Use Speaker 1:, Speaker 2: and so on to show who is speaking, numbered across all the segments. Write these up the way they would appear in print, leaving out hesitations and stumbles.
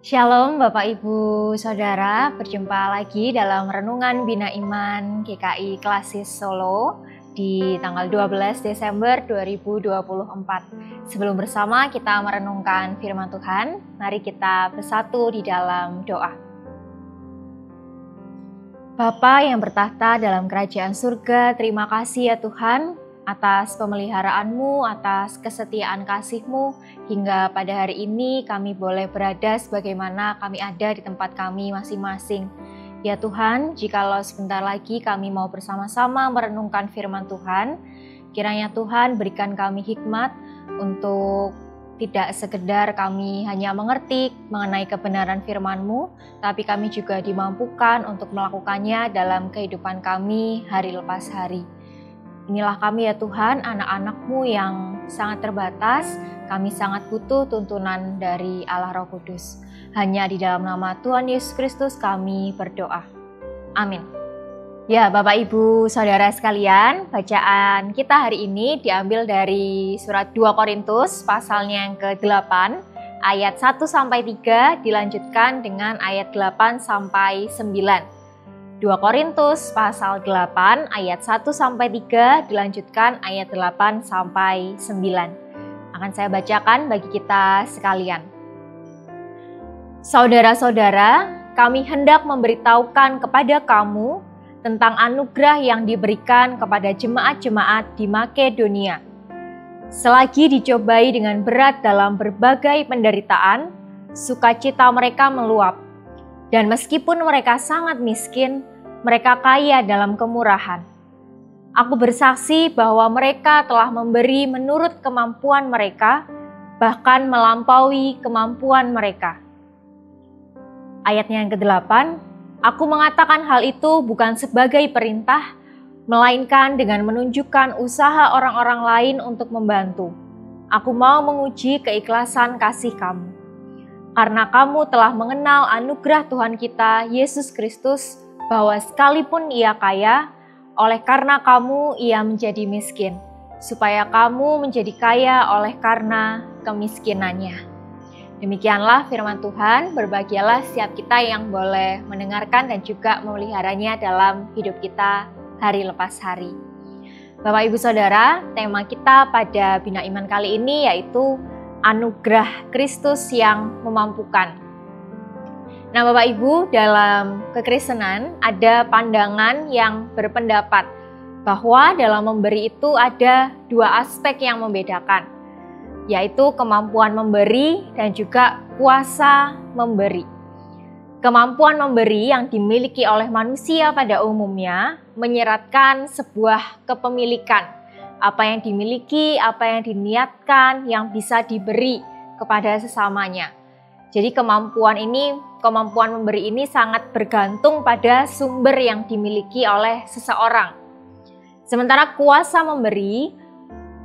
Speaker 1: Shalom Bapak Ibu Saudara, berjumpa lagi dalam Renungan Bina Iman GKI Klasis Solo di tanggal 12 Desember 2024. Sebelum bersama kita merenungkan firman Tuhan, mari kita bersatu di dalam doa. Bapa yang bertahta dalam kerajaan surga, terima kasih ya Tuhan atas pemeliharaan-Mu, atas kesetiaan kasih-Mu, hingga pada hari ini kami boleh berada sebagaimana kami ada di tempat kami masing-masing. Ya Tuhan, jikalau sebentar lagi kami mau bersama-sama merenungkan firman Tuhan, kiranya Tuhan berikan kami hikmat untuk tidak sekedar kami hanya mengerti mengenai kebenaran firman-Mu, tapi kami juga dimampukan untuk melakukannya dalam kehidupan kami hari lepas hari. Inilah kami ya Tuhan, anak-anak-Mu yang sangat terbatas, kami sangat butuh tuntunan dari Allah Roh Kudus. Hanya di dalam nama Tuhan Yesus Kristus kami berdoa. Amin. Ya Bapak Ibu Saudara sekalian, bacaan kita hari ini diambil dari surat 2 Korintus pasalnya yang ke-8, ayat 1-3 dilanjutkan dengan ayat 8-9. 2 Korintus pasal 8 ayat 1-3 dilanjutkan ayat 8-9. Akan saya bacakan bagi kita sekalian. Saudara-saudara, kami hendak memberitahukan kepada kamu tentang anugerah yang diberikan kepada jemaat-jemaat di Makedonia. Selagi dicobai dengan berat dalam berbagai penderitaan, sukacita mereka meluap. Dan meskipun mereka sangat miskin, mereka kaya dalam kemurahan. Aku bersaksi bahwa mereka telah memberi menurut kemampuan mereka, bahkan melampaui kemampuan mereka. Ayatnya yang ke-8, aku mengatakan hal itu bukan sebagai perintah, melainkan dengan menunjukkan usaha orang-orang lain untuk membantu. Aku mau menguji keikhlasan kasih kamu. Karena kamu telah mengenal anugerah Tuhan kita, Yesus Kristus, bahwa sekalipun Ia kaya, oleh karena kamu Ia menjadi miskin, supaya kamu menjadi kaya oleh karena kemiskinannya. Demikianlah firman Tuhan, berbahagialah setiap kita yang boleh mendengarkan dan juga memeliharanya dalam hidup kita hari lepas hari. Bapak Ibu Saudara, tema kita pada Bina Iman kali ini yaitu anugerah Kristus yang memampukan. Nah Bapak Ibu, dalam kekristenan ada pandangan yang berpendapat bahwa dalam memberi itu ada dua aspek yang membedakan, yaitu kemampuan memberi dan juga kuasa memberi. Kemampuan memberi yang dimiliki oleh manusia pada umumnya menyeratkan sebuah kepemilikan. Apa yang dimiliki, apa yang diniatkan, yang bisa diberi kepada sesamanya. Jadi kemampuan memberi ini sangat bergantung pada sumber yang dimiliki oleh seseorang. Sementara kuasa memberi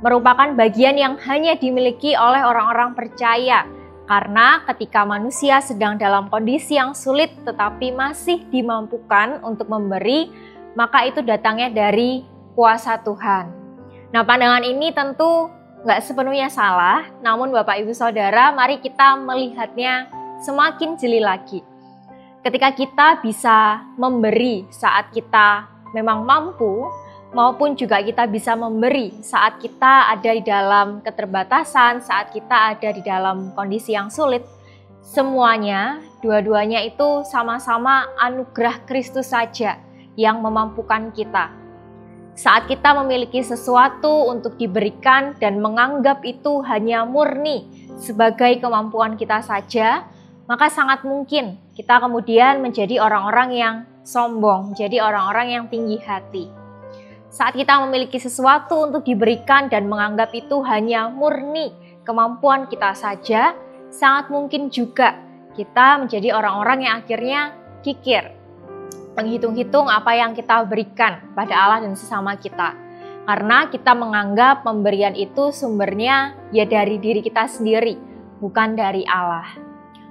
Speaker 1: merupakan bagian yang hanya dimiliki oleh orang-orang percaya. Karena ketika manusia sedang dalam kondisi yang sulit tetapi masih dimampukan untuk memberi, maka itu datangnya dari kuasa Tuhan. Nah, pandangan ini tentu nggak sepenuhnya salah, namun Bapak Ibu Saudara, mari kita melihatnya semakin jeli lagi. Ketika kita bisa memberi saat kita memang mampu, maupun juga kita bisa memberi saat kita ada di dalam keterbatasan, saat kita ada di dalam kondisi yang sulit, semuanya, dua-duanya itu sama-sama anugerah Kristus saja yang memampukan kita. Saat kita memiliki sesuatu untuk diberikan dan menganggap itu hanya murni sebagai kemampuan kita saja, maka sangat mungkin kita kemudian menjadi orang-orang yang sombong, menjadi orang-orang yang tinggi hati. Saat kita memiliki sesuatu untuk diberikan dan menganggap itu hanya murni kemampuan kita saja, sangat mungkin juga kita menjadi orang-orang yang akhirnya kikir, menghitung-hitung apa yang kita berikan pada Allah dan sesama kita. Karena kita menganggap pemberian itu sumbernya ya dari diri kita sendiri, bukan dari Allah.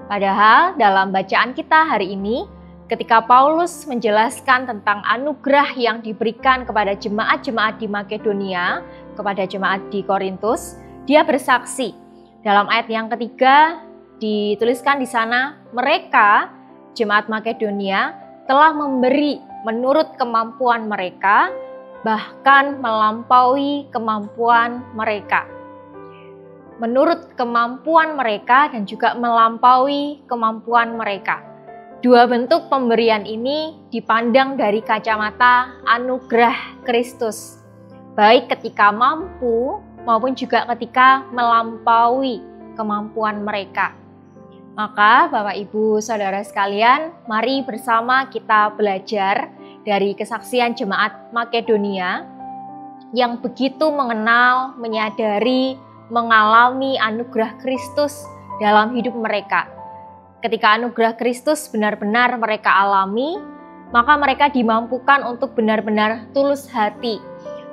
Speaker 1: Padahal dalam bacaan kita hari ini, ketika Paulus menjelaskan tentang anugerah yang diberikan kepada jemaat-jemaat di Makedonia, kepada jemaat di Korintus, dia bersaksi dalam ayat yang ketiga, dituliskan di sana, mereka, jemaat Makedonia, telah memberi menurut kemampuan mereka, bahkan melampaui kemampuan mereka. Menurut kemampuan mereka dan juga melampaui kemampuan mereka. Dua bentuk pemberian ini dipandang dari kacamata anugerah Kristus, baik ketika mampu maupun juga ketika melampaui kemampuan mereka. Maka Bapak Ibu Saudara sekalian, mari bersama kita belajar dari kesaksian jemaat Makedonia yang begitu mengenal, menyadari, mengalami anugerah Kristus dalam hidup mereka. Ketika anugerah Kristus benar-benar mereka alami, maka mereka dimampukan untuk benar-benar tulus hati,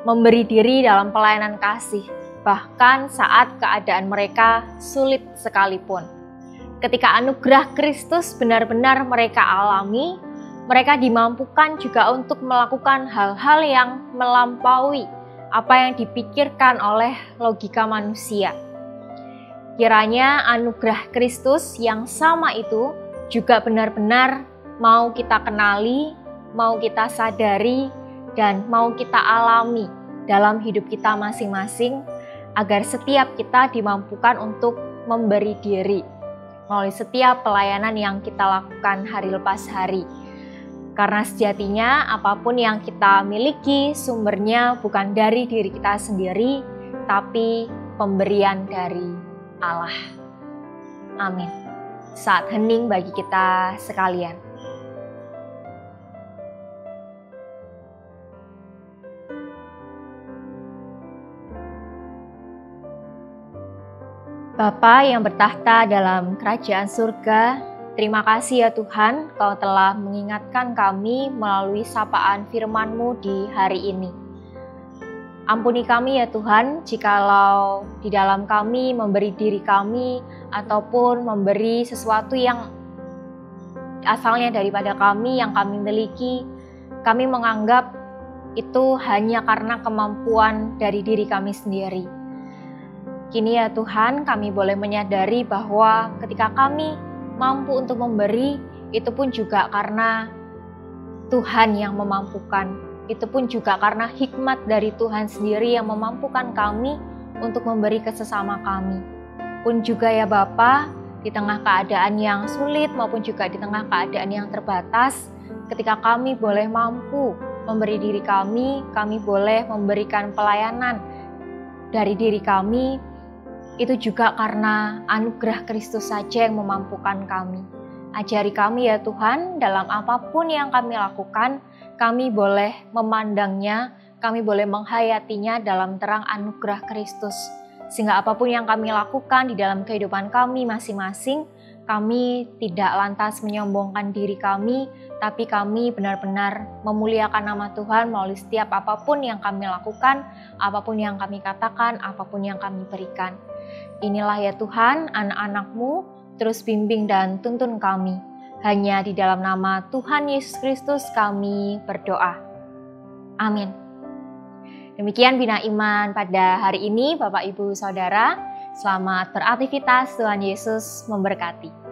Speaker 1: memberi diri dalam pelayanan kasih, bahkan saat keadaan mereka sulit sekalipun. Ketika anugerah Kristus benar-benar mereka alami, mereka dimampukan juga untuk melakukan hal-hal yang melampaui apa yang dipikirkan oleh logika manusia. Kiranya anugerah Kristus yang sama itu juga benar-benar mau kita kenali, mau kita sadari, dan mau kita alami dalam hidup kita masing-masing, agar setiap kita dimampukan untuk memberi diri melalui setiap pelayanan yang kita lakukan hari lepas hari. Karena sejatinya apapun yang kita miliki sumbernya bukan dari diri kita sendiri, tapi pemberian dari Allah. Amin. Saat hening bagi kita sekalian. Bapa yang bertahta dalam kerajaan surga, terima kasih ya Tuhan, Kau telah mengingatkan kami melalui sapaan firman-Mu di hari ini. Ampuni kami ya Tuhan, jikalau di dalam kami memberi diri kami ataupun memberi sesuatu yang asalnya daripada kami, yang kami miliki, kami menganggap itu hanya karena kemampuan dari diri kami sendiri. Kini ya Tuhan, kami boleh menyadari bahwa ketika kami mampu untuk memberi, itu pun juga karena Tuhan yang memampukan. Itu pun juga karena hikmat dari Tuhan sendiri yang memampukan kami untuk memberi ke sesama kami. Pun juga ya Bapa, di tengah keadaan yang sulit maupun juga di tengah keadaan yang terbatas, ketika kami boleh mampu memberi diri kami boleh memberikan pelayanan dari diri kami, itu juga karena anugerah Kristus saja yang memampukan kami. Ajari kami ya Tuhan, dalam apapun yang kami lakukan, kami boleh memandangnya, kami boleh menghayatinya dalam terang anugerah Kristus. Sehingga apapun yang kami lakukan di dalam kehidupan kami masing-masing, kami tidak lantas menyombongkan diri kami, tapi kami benar-benar memuliakan nama Tuhan melalui setiap apapun yang kami lakukan, apapun yang kami katakan, apapun yang kami berikan. Inilah ya Tuhan, anak-anak-Mu, terus bimbing dan tuntun kami. Hanya di dalam nama Tuhan Yesus Kristus kami berdoa. Amin. Demikian Bina Iman pada hari ini, Bapak Ibu Saudara. Selamat beraktivitas, Tuhan Yesus memberkati.